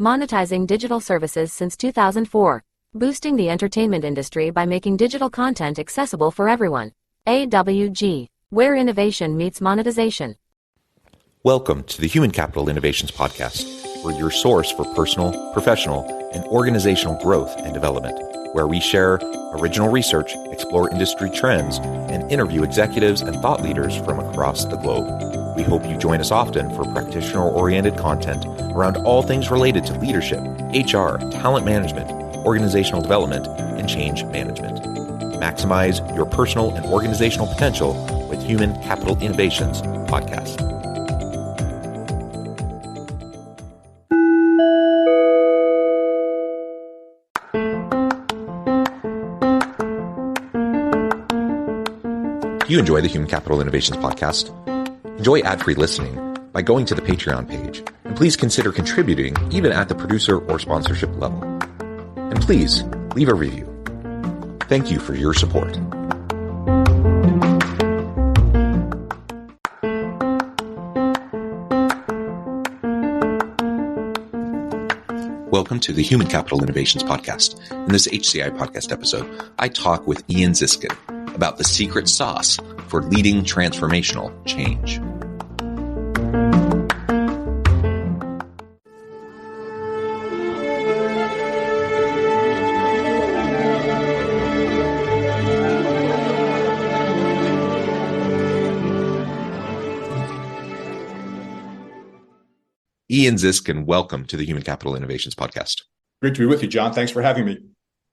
monetizing digital services since 2004, boosting the entertainment industry by making digital content accessible for everyone. AWG, where innovation meets monetization. Welcome to the Human Capital Innovations Podcast. We're your source for personal, professional, and organizational growth and development, where we share original research, explore industry trends, and interview executives and thought leaders from across the globe. We hope you join us often for practitioner-oriented content around all things related to leadership, HR, talent management, organizational development, and change management. Maximize your personal and organizational potential with Human Capital Innovations Podcast. If you enjoy the Human Capital Innovations Podcast, enjoy ad-free listening by going to the Patreon page, and please consider contributing even at the producer or sponsorship level. And please leave a review. Thank you for your support. Welcome to the Human Capital Innovations Podcast. In this HCI Podcast episode, I talk with Ian Ziskin about the secret sauce for leading transformational change. Ian Ziskin, welcome to the Human Capital Innovations Podcast. Great to be with you, John. Thanks for having me.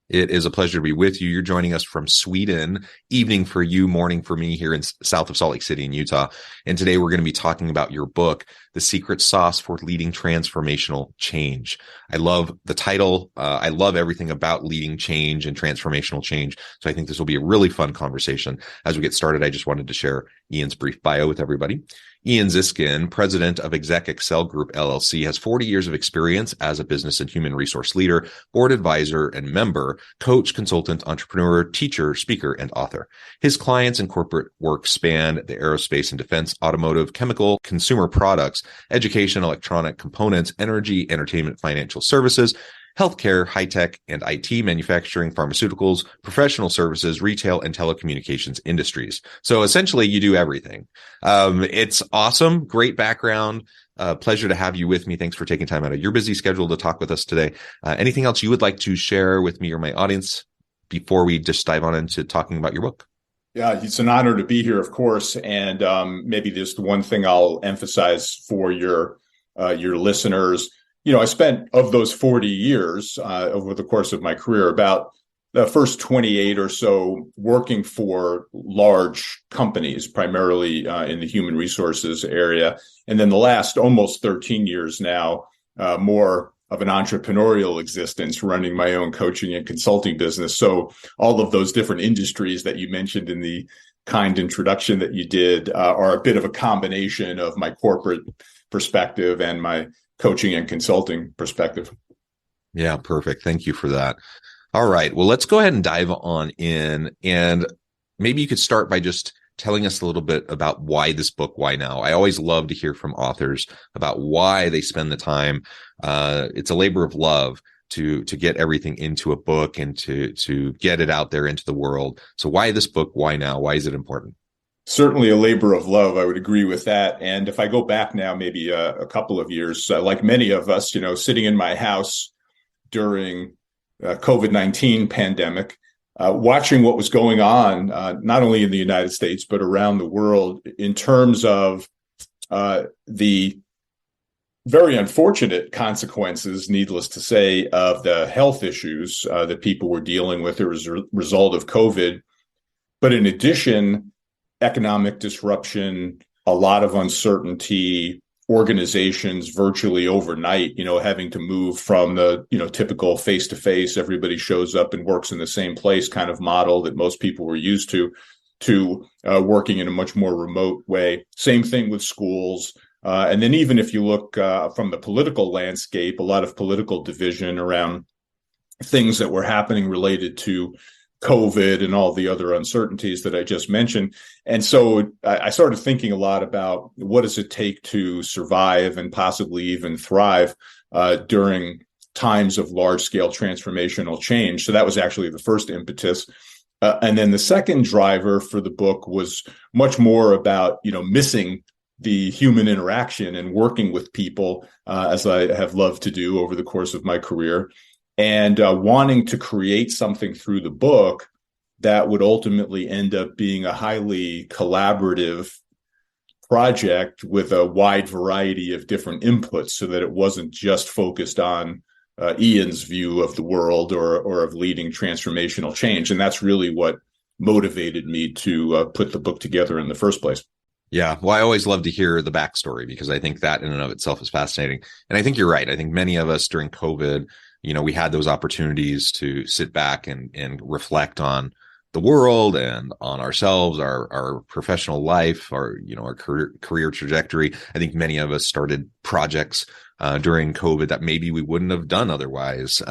It is a pleasure to be with you. You're joining us from Sweden, evening for you, morning for me here in south of Salt Lake City in Utah. And today we're going to be talking about your book, The Secret Sauce for Leading Transformational Change. I love the title. I love everything about leading change and transformational change. So I think this will be a really fun conversation. As we get started, I just wanted to share Ian's brief bio with everybody. Ian Ziskin, president of Exec Excel Group, LLC, has 40 years of experience as a business and human resource leader, board advisor and member, coach, consultant, entrepreneur, teacher, speaker, and author. His clients and corporate work span the aerospace and defense, automotive, chemical, consumer products, education, electronic components, energy, entertainment, financial services, healthcare, high-tech, and IT, manufacturing, pharmaceuticals, professional services, retail, and telecommunications industries. So essentially, you do everything. It's awesome. Great background. Pleasure to have you with me. Thanks for taking time out of your busy schedule to talk with us today. Anything else you would like to share with me or my audience before we just dive on into talking about your book? Yeah, it's an honor to be here, of course. And maybe just one thing I'll emphasize for your listeners. You know, I spent, of those 40 years over the course of my career, about the first 28 or so working for large companies, primarily in the human resources area. And then the last almost 13 years now, more of an entrepreneurial existence, running my own coaching and consulting business. So all of those different industries that you mentioned in the kind introduction that you did are a bit of a combination of my corporate perspective and my coaching and consulting perspective. Yeah, perfect. Thank you for that. All right. Well, let's go ahead and dive on in. And maybe you could start by just telling us a little bit about why this book, why now? I always love to hear from authors about why they spend the time. It's a labor of love to get everything into a book and to get it out there into the world. So why this book? Why now? Why is it important? Certainly a labor of love. I would agree with that. And if I go back now, maybe a couple of years, like many of us, sitting in my house during COVID-19 pandemic, watching what was going on, not only in the United States, but around the world in terms of the very unfortunate consequences, needless to say, of the health issues that people were dealing with as a result of COVID. But in addition, economic disruption, a lot of uncertainty, organizations virtually overnight, having to move from the, typical face-to-face, everybody shows up and works in the same place kind of model that most people were used to working in a much more remote way. Same thing with schools. And then even if you look from the political landscape, a lot of political division around things that were happening related to COVID and all the other uncertainties that I just mentioned. And so I started thinking a lot about what does it take to survive and possibly even thrive during times of large-scale transformational change. So that was actually the first impetus. And then the second driver for the book was much more about, missing the human interaction and working with people, as I have loved to do over the course of my career, and wanting to create something through the book that would ultimately end up being a highly collaborative project with a wide variety of different inputs, so that it wasn't just focused on Ian's view of the world or of leading transformational change. And that's really what motivated me to put the book together in the first place. Yeah. Well, I always love to hear the backstory, because I think that in and of itself is fascinating. And I think you're right. I think many of us during COVID, we had those opportunities to sit back and reflect on the world and on ourselves, our professional life, our career trajectory. I think many of us started projects during COVID that maybe we wouldn't have done otherwise,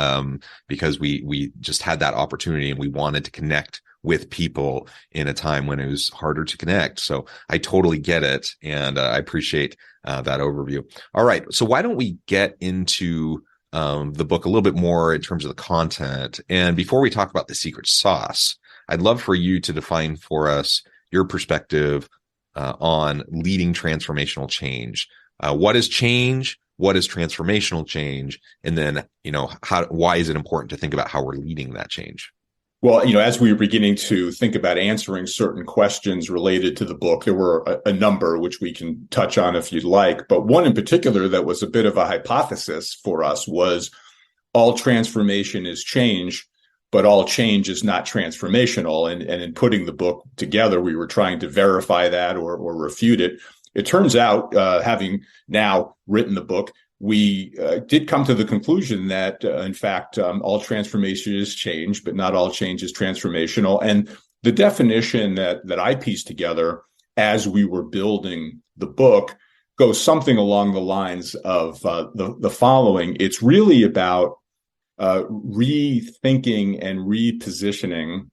because we just had that opportunity and we wanted to connect with people in a time when it was harder to connect. So I totally get it. And I appreciate that overview. All right. So why don't we get into the book a little bit more in terms of the content? And before we talk about the secret sauce, I'd love for you to define for us your perspective on leading transformational change. What is change? What is transformational change? And then, why is it important to think about how we're leading that change? Well, as we were beginning to think about answering certain questions related to the book, there were a number which we can touch on if you'd like. But one in particular that was a bit of a hypothesis for us was all transformation is change, but all change is not transformational. And in putting the book together, we were trying to verify that or refute it. It turns out, having now written the book, we did come to the conclusion that, in fact, all transformation is change, but not all change is transformational. And the definition that I pieced together as we were building the book goes something along the lines of the following. It's really about rethinking and repositioning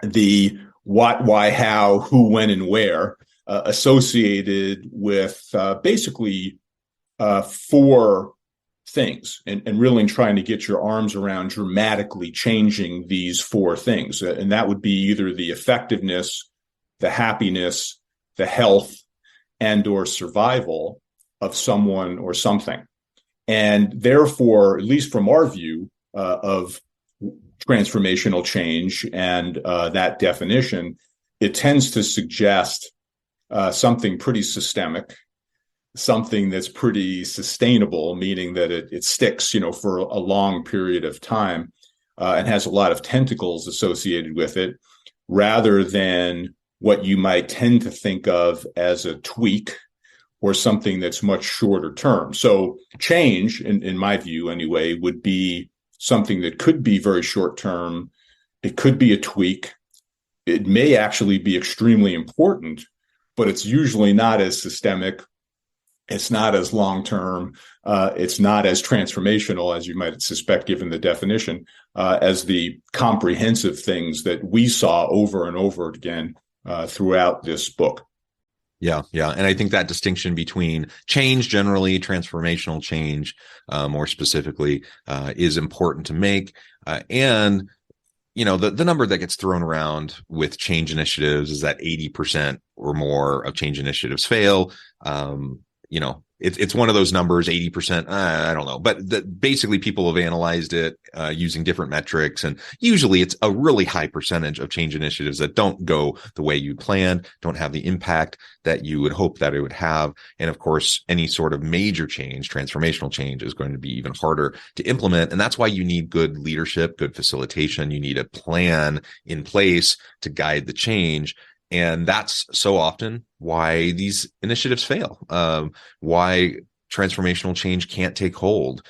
the what, why, how, who, when, and where associated with basically four things, and really trying to get your arms around dramatically changing these four things. And that would be either the effectiveness, the happiness, the health, and or survival of someone or something. And therefore, at least from our view of transformational change and that definition, it tends to suggest something pretty systemic, something that's pretty sustainable, meaning that it sticks, for a long period of time and has a lot of tentacles associated with it, rather than what you might tend to think of as a tweak or something that's much shorter term. So change, in my view anyway, would be something that could be very short term. It could be a tweak. It may actually be extremely important, but it's usually not as systemic. It's not as long term. It's not as transformational as you might suspect, given the definition, as the comprehensive things that we saw over and over again throughout this book. Yeah. And I think that distinction between change generally, transformational change more specifically, is important to make. And the number that gets thrown around with change initiatives is that 80% or more of change initiatives fail. It's one of those numbers, 80%, I don't know. But basically people have analyzed it using different metrics. And usually it's a really high percentage of change initiatives that don't go the way you planned, don't have the impact that you would hope that it would have. And of course, any sort of major change, transformational change, is going to be even harder to implement. And that's why you need good leadership, good facilitation. You need a plan in place to guide the change. And that's so often why these initiatives fail, why transformational change can't take hold,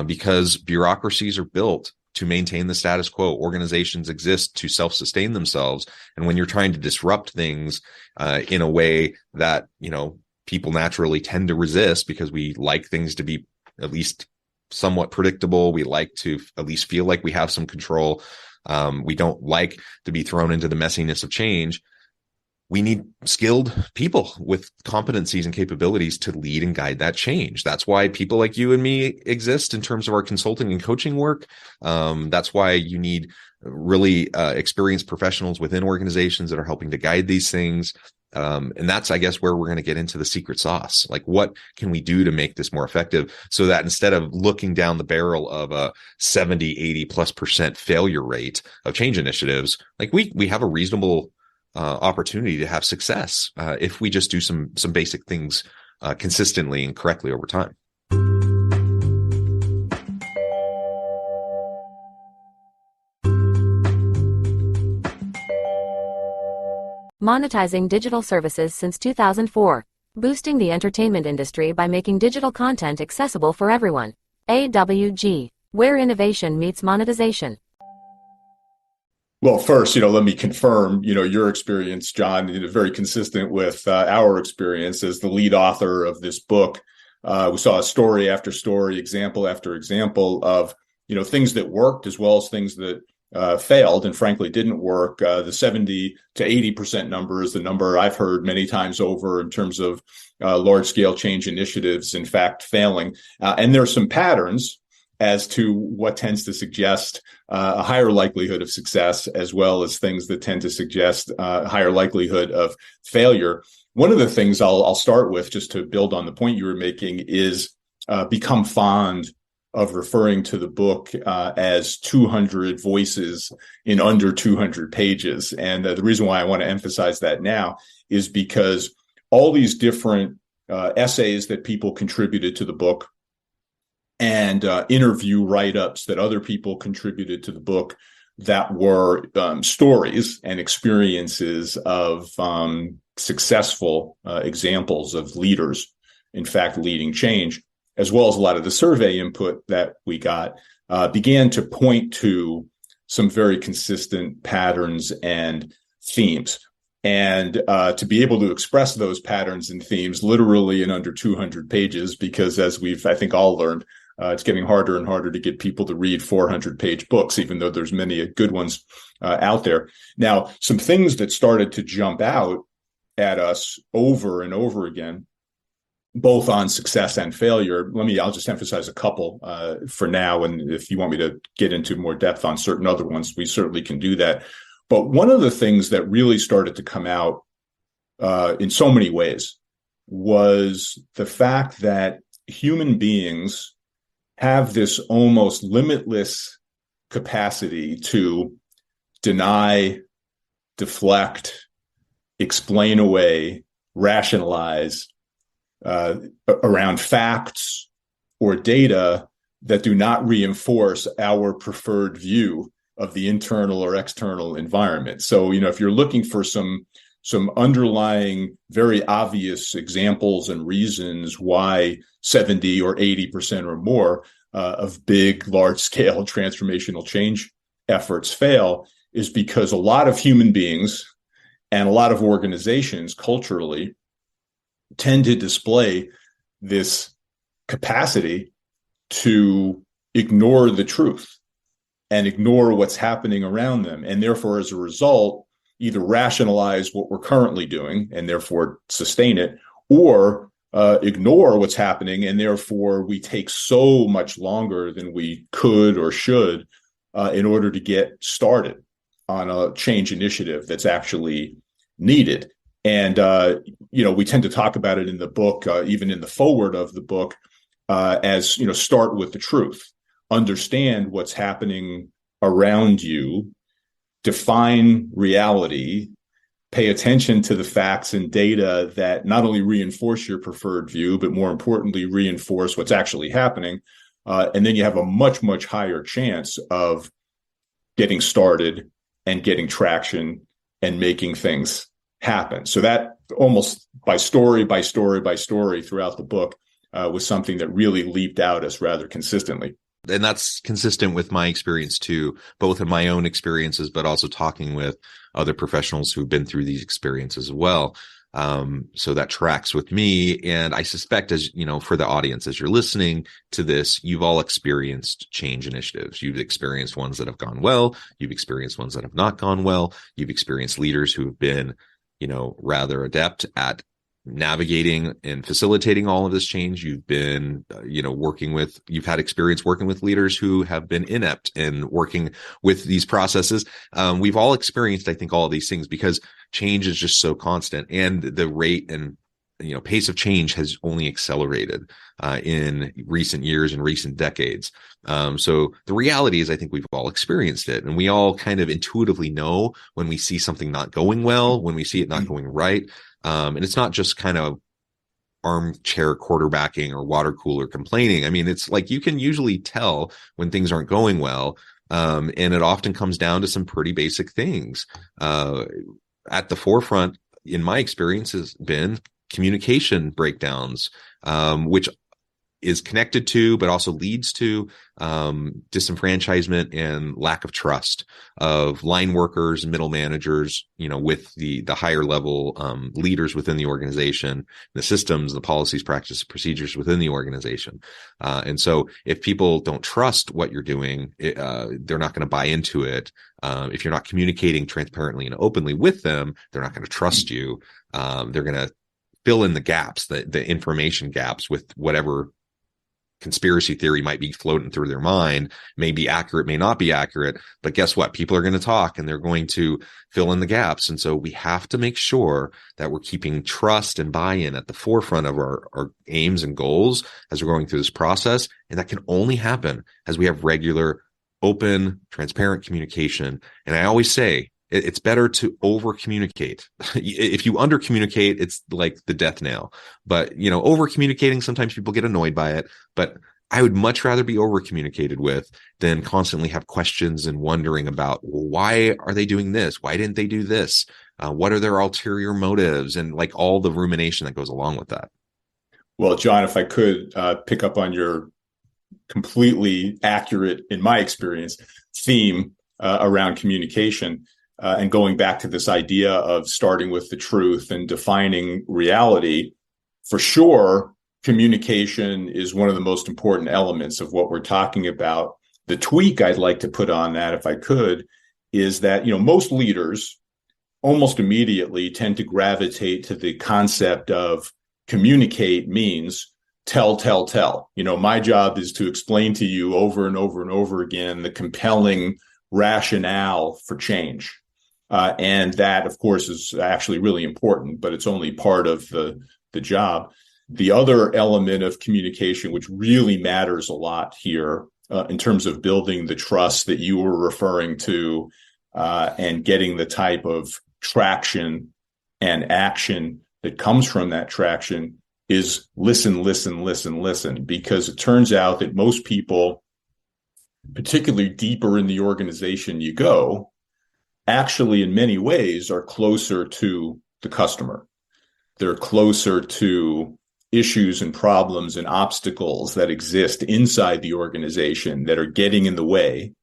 because bureaucracies are built to maintain the status quo. Organizations exist to self-sustain themselves. And when you're trying to disrupt things in a way that, people naturally tend to resist, because we like things to be at least somewhat predictable. We like to at least feel like we have some control. We don't like to be thrown into the messiness of change. we need skilled people with competencies and capabilities to lead and guide that change. That's why people like you and me exist in terms of our consulting and coaching work. That's why you need really experienced professionals within organizations that are helping to guide these things. And that's, I guess, where we're going to get into the secret sauce. Like, what can we do to make this more effective so that instead of looking down the barrel of a 70-80+% failure rate of change initiatives, like we have a reasonable opportunity to have success if we just do some basic things consistently and correctly over time. Monetizing digital services since 2004. Boosting the entertainment industry by making digital content accessible for everyone. AWG, where innovation meets monetization. Well, first, let me confirm, your experience, John, is very consistent with our experience as the lead author of this book. We saw story after story, example after example of, things that worked as well as things that failed and frankly didn't work. The 70 to 80% number is the number I've heard many times over in terms of large scale change initiatives, in fact, failing. And there's some patterns as to what tends to suggest a higher likelihood of success, as well as things that tend to suggest a higher likelihood of failure. One of the things I'll start with, just to build on the point you were making, is become fond of referring to the book as 200 voices in under 200 pages. And the reason why I want to emphasize that now is because all these different essays that people contributed to the book and interview write-ups that other people contributed to the book that were stories and experiences of successful examples of leaders, in fact, leading change, as well as a lot of the survey input that we got, began to point to some very consistent patterns and themes. And to be able to express those patterns and themes literally in under 200 pages, because as we've, I think, all learned, it's getting harder and harder to get people to read 400-page books, even though there's many good ones out there. Now, some things that started to jump out at us over and over again, both on success and failure. I'll just emphasize a couple for now. And if you want me to get into more depth on certain other ones, we certainly can do that. But one of the things that really started to come out in so many ways was the fact that human beings have this almost limitless capacity to deny, deflect, explain away, rationalize around facts or data that do not reinforce our preferred view of the internal or external environment. So, if you're looking for some underlying, very obvious examples and reasons why 70 or 80% or more of big, large-scale transformational change efforts fail, is because a lot of human beings and a lot of organizations culturally tend to display this capacity to ignore the truth and ignore what's happening around them. And therefore, as a result, either rationalize what we're currently doing and therefore sustain it, or ignore what's happening. And therefore, we take so much longer than we could or should in order to get started on a change initiative that's actually needed. And, we tend to talk about it in the book, even in the foreword of the book, as, start with the truth, understand what's happening around you, define reality, pay attention to the facts and data that not only reinforce your preferred view, but more importantly, reinforce what's actually happening. And then you have a much, much higher chance of getting started and getting traction and making things happen. So that almost by story throughout the book was something that really leaped out as rather consistently. And that's consistent with my experience too, both in my own experiences, but also talking with other professionals who've been through these experiences as well. So that tracks with me. And I suspect, as for the audience, as you're listening to this, you've all experienced change initiatives. You've experienced ones that have gone well. You've experienced ones that have not gone well. You've experienced leaders who have been rather adept at navigating and facilitating all of this change. You've been, you've had experience working with leaders who have been inept in working with these processes. We've all experienced, I think, all of these things because change is just so constant, and the rate and pace of change has only accelerated in recent years and recent decades. So the reality is, I think we've all experienced it, and we all kind of intuitively know when we see something not going well, when we see it not going right. And it's not just kind of armchair quarterbacking or water cooler complaining. I mean, it's like you can usually tell when things aren't going well. And it often comes down to some pretty basic things. At the forefront, in my experience, has been communication breakdowns, which is connected to, but also leads to disenfranchisement and lack of trust of line workers and middle managers, with the higher level leaders within the organization, the systems, the policies, practices, procedures within the organization. And so if people don't trust what you're doing, they're not going to buy into it. If you're not communicating transparently and openly with them, they're not going to trust you. They're going to fill in the gaps, the information gaps, with whatever conspiracy theory might be floating through their mind. May be accurate, may not be accurate, but guess what? People are going to talk and they're going to fill in the gaps. And so we have to make sure that we're keeping trust and buy-in at the forefront of our aims and goals as we're going through this process. And that can only happen as we have regular, open, transparent communication. And I always say, it's better to over communicate. If you under communicate, it's like the death knell. But, over communicating, sometimes people get annoyed by it. But I would much rather be over communicated with than constantly have questions and wondering about, well, why are they doing this? Why didn't they do this? What are their ulterior motives? And like all the rumination that goes along with that. Well, John, if I could pick up on your completely accurate, in my experience, theme around communication. And going back to this idea of starting with the truth and defining reality, for sure, communication is one of the most important elements of what we're talking about. The tweak I'd like to put on that, if I could, is that, most leaders almost immediately tend to gravitate to the concept of communicate means tell, tell, tell. My job is to explain to you over and over and over again the compelling rationale for change. And that, of course, is actually really important, but it's only part of the job. The other element of communication, which really matters a lot here in terms of building the trust that you were referring to and getting the type of traction and action that comes from that traction, is listen, listen, listen, listen. Because it turns out that most people, particularly deeper in the organization you go, actually, in many ways, are closer to the customer. They're closer to issues and problems and obstacles that exist inside the organization that are getting in the way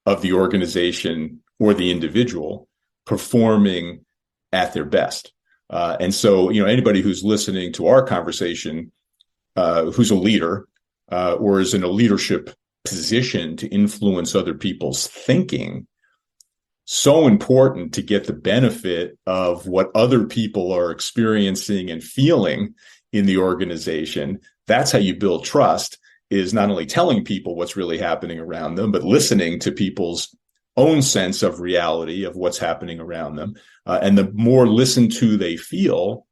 of the organization or the individual performing at their best. And so, anybody who's listening to our conversation, who's a leader or is in a leadership position to influence other people's thinking, so important to get the benefit of what other people are experiencing and feeling in the organization. That's how you build trust, is not only telling people what's really happening around them, but listening to people's own sense of reality of what's happening around them. And the more listened to they feel,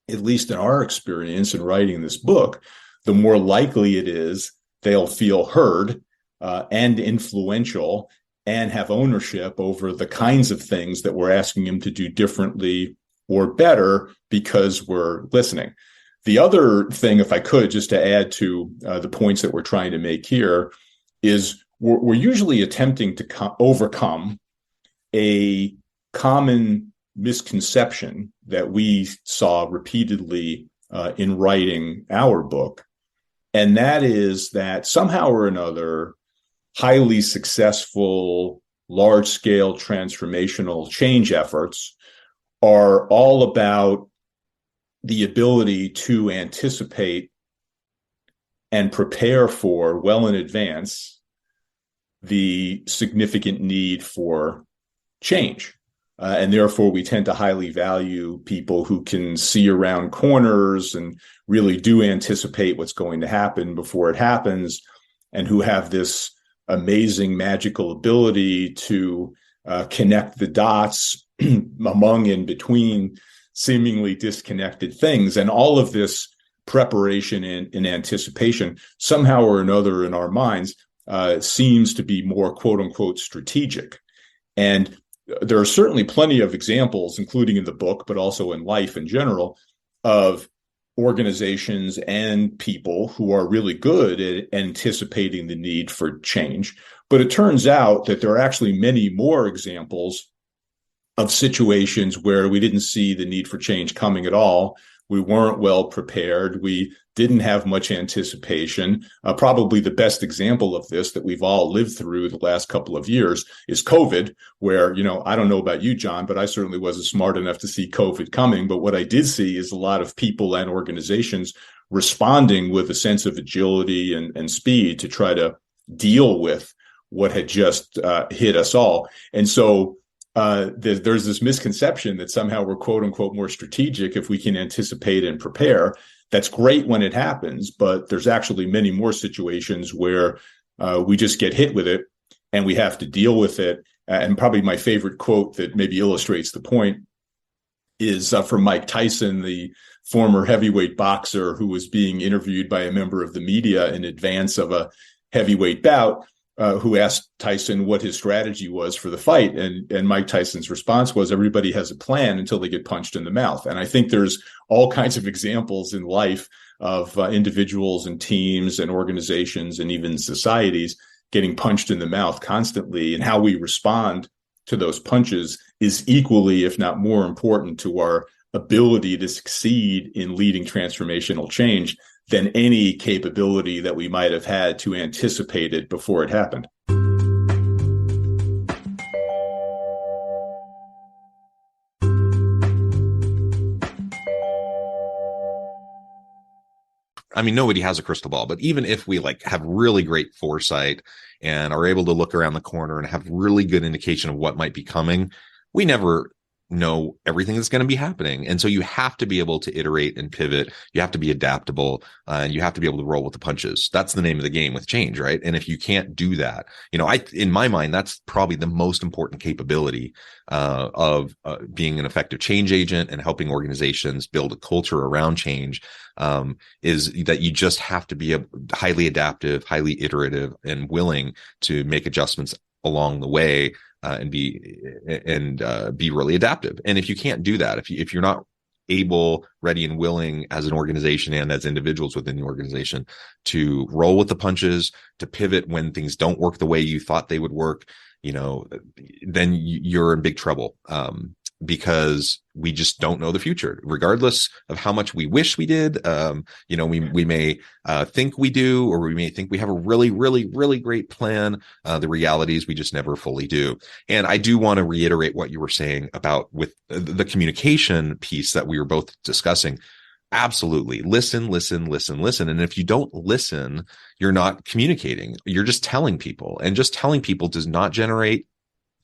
at least in our experience in writing this book, the more likely it is they'll feel heard and influential and have ownership over the kinds of things that we're asking them to do differently or better because we're listening. The other thing, if I could, just to add to the points that we're trying to make here, is we're usually attempting to overcome a common misconception that we saw repeatedly in writing our book. And that is that somehow or another, highly successful, large-scale transformational change efforts are all about the ability to anticipate and prepare for well in advance the significant need for change. And therefore, we tend to highly value people who can see around corners and really do anticipate what's going to happen before it happens, and who have this amazing magical ability to connect the dots among and between seemingly disconnected things. And all of this preparation and anticipation, somehow or another in our minds, seems to be more quote unquote strategic. And there are certainly plenty of examples, including in the book, but also in life in general, of organizations and people who are really good at anticipating the need for change. But it turns out that there are actually many more examples of situations where we didn't see the need for change coming at all. We weren't well prepared. We didn't have much anticipation. Probably the best example of this that we've all lived through the last couple of years is COVID, where, I don't know about you, John, but I certainly wasn't smart enough to see COVID coming. But what I did see is a lot of people and organizations responding with a sense of agility and speed to try to deal with what had just hit us all. And so there's this misconception that somehow we're quote unquote more strategic if we can anticipate and prepare. That's great when it happens, but there's actually many more situations where we just get hit with it and we have to deal with it. And probably my favorite quote that maybe illustrates the point is from Mike Tyson, the former heavyweight boxer who was being interviewed by a member of the media in advance of a heavyweight bout. Who asked Tyson what his strategy was for the fight. And Mike Tyson's response was, everybody has a plan until they get punched in the mouth. And I think there's all kinds of examples in life of individuals and teams and organizations and even societies getting punched in the mouth constantly. And how we respond to those punches is equally, if not more important to our ability to succeed in leading transformational change than any capability that we might have had to anticipate it before it happened. I mean, nobody has a crystal ball, but even if we have really great foresight and are able to look around the corner and have really good indication of what might be coming, we never know everything that's going to be happening. And so you have to be able to iterate and pivot. You have to be adaptable, and you have to be able to roll with the punches. That's the name of the game with change, right? And if you can't do that, in my mind, that's probably the most important capability of being an effective change agent and helping organizations build a culture around change, is that you just have to be highly adaptive, highly iterative, and willing to make adjustments along the way. And be really adaptive. And if you can't do that, if you're not able, ready, and willing as an organization and as individuals within the organization to roll with the punches, to pivot when things don't work the way you thought they would work, then you're in big trouble. Because we just don't know the future, regardless of how much we wish we did. We may think we do, or we may think we have a really, really, really great plan. The reality is we just never fully do. And I do want to reiterate what you were saying about with the communication piece that we were both discussing. Absolutely. Listen. And if you don't listen, you're not communicating. You're just telling people, and just telling people does not generate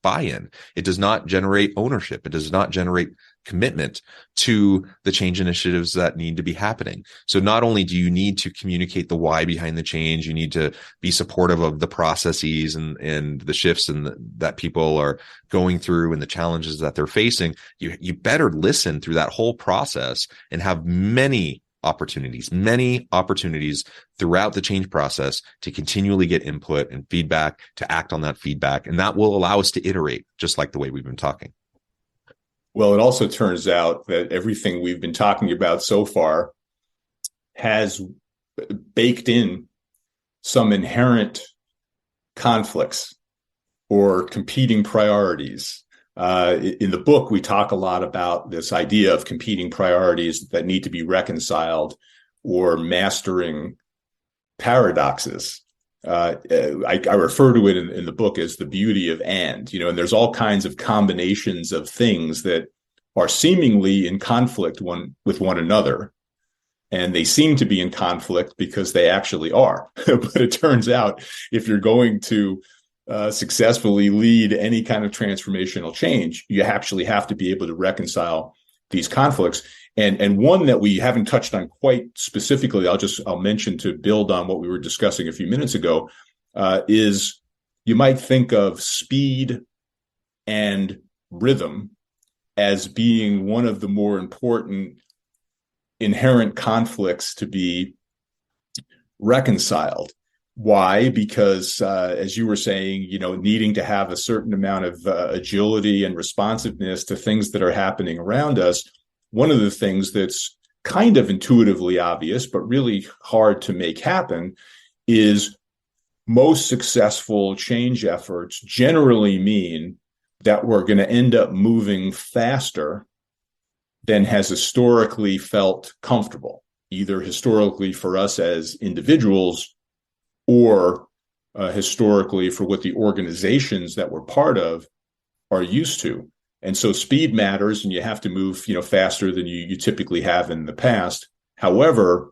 buy-in. It does not generate ownership. It does not generate commitment to the change initiatives that need to be happening. So not only do you need to communicate the why behind the change, you need to be supportive of the processes and the shifts that people are going through and the challenges that they're facing. You better listen through that whole process and have many opportunities throughout the change process to continually get input and feedback, to act on that feedback. And that will allow us to iterate, just like the way we've been talking. Well, it also turns out that everything we've been talking about so far has baked in some inherent conflicts or competing priorities. In the book, we talk a lot about this idea of competing priorities that need to be reconciled, or mastering paradoxes. I refer to it in the book as the beauty of and there's all kinds of combinations of things that are seemingly in conflict with one another. And they seem to be in conflict because they actually are. But it turns out if you're going to successfully lead any kind of transformational change, you actually have to be able to reconcile these conflicts. And one that we haven't touched on quite specifically, I'll mention to build on what we were discussing a few minutes ago, is you might think of speed and rhythm as being one of the more important inherent conflicts to be reconciled. Why? Because as you were saying, needing to have a certain amount of agility and responsiveness to things that are happening around us. One of the things that's kind of intuitively obvious, but really hard to make happen, is most successful change efforts generally mean that we're going to end up moving faster than has historically felt comfortable, either historically for us as individuals or historically for what the organizations that we're part of are used to. And so speed matters, and you have to move, faster than you typically have in the past. However,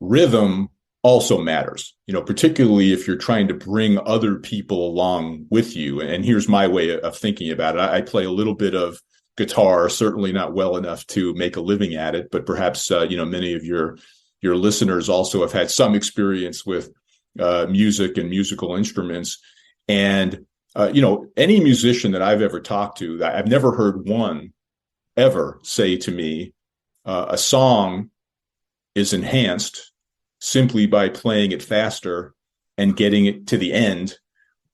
rhythm also matters, particularly if you're trying to bring other people along with you. And here's my way of thinking about it. I play a little bit of guitar, certainly not well enough to make a living at it, but perhaps, many of your listeners also have had some experience with music and musical instruments. And any musician that I've ever talked to, I've never heard one ever say to me, a song is enhanced simply by playing it faster and getting it to the end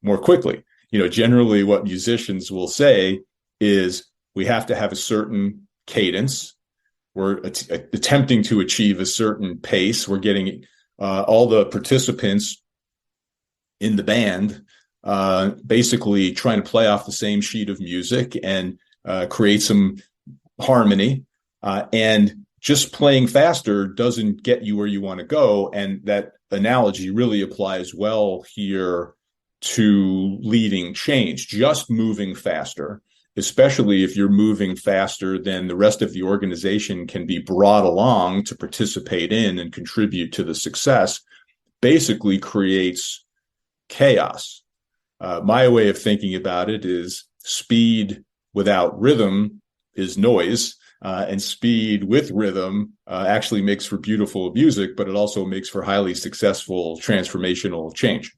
more quickly. Generally what musicians will say is we have to have a certain cadence. We're attempting to achieve a certain pace. We're getting all the participants in the band basically trying to play off the same sheet of music and create some harmony. And just playing faster doesn't get you where you want to go. And that analogy really applies well here to leading change. Just moving faster, especially if you're moving faster than the rest of the organization can be brought along to participate in and contribute to the success, basically creates chaos. My way of thinking about it is speed without rhythm is noise, and speed with rhythm actually makes for beautiful music, but it also makes for highly successful transformational change.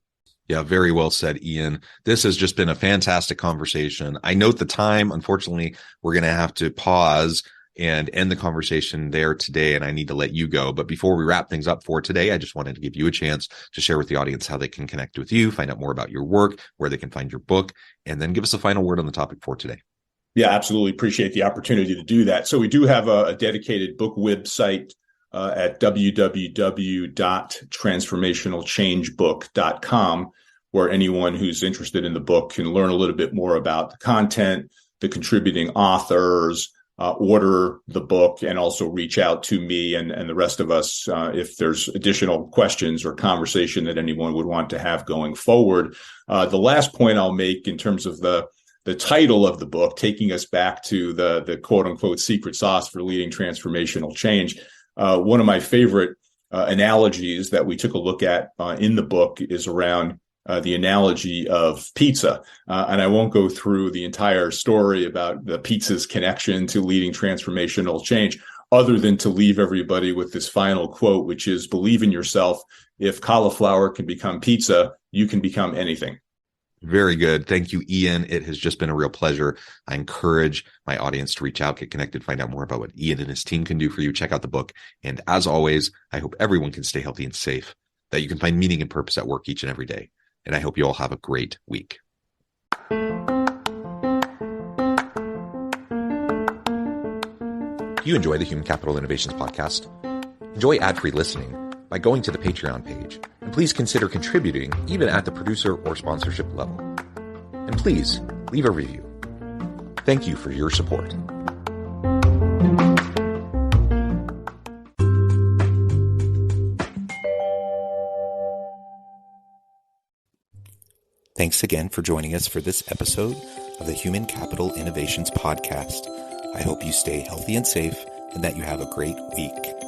Yeah, very well said, Ian. This has just been a fantastic conversation. I note the time. Unfortunately, we're going to have to pause and end the conversation there today, and I need to let you go. But before we wrap things up for today, I just wanted to give you a chance to share with the audience how they can connect with you, find out more about your work, where they can find your book, and then give us a final word on the topic for today. Yeah, absolutely. Appreciate the opportunity to do that. So we do have a dedicated book website at www.transformationalchangebook.com, where anyone who's interested in the book can learn a little bit more about the content, the contributing authors, order the book, and also reach out to me and the rest of us if there's additional questions or conversation that anyone would want to have going forward. The last point I'll make in terms of the title of the book, taking us back to the quote unquote secret sauce for leading transformational change. One of my favorite analogies that we took a look at in the book is around the analogy of pizza. And I won't go through the entire story about the pizza's connection to leading transformational change, other than to leave everybody with this final quote, which is, believe in yourself. If cauliflower can become pizza, you can become anything. Very good. Thank you, Ian. It has just been a real pleasure. I encourage my audience to reach out, get connected, find out more about what Ian and his team can do for you. Check out the book. And as always, I hope everyone can stay healthy and safe, that you can find meaning and purpose at work each and every day. And I hope you all have a great week. Do you enjoy the Human Capital Innovations podcast? Enjoy ad-free listening by going to the Patreon page, and please consider contributing even at the producer or sponsorship level. And please leave a review. Thank you for your support. Thanks again for joining us for this episode of the Human Capital Innovations podcast. I hope you stay healthy and safe and that you have a great week.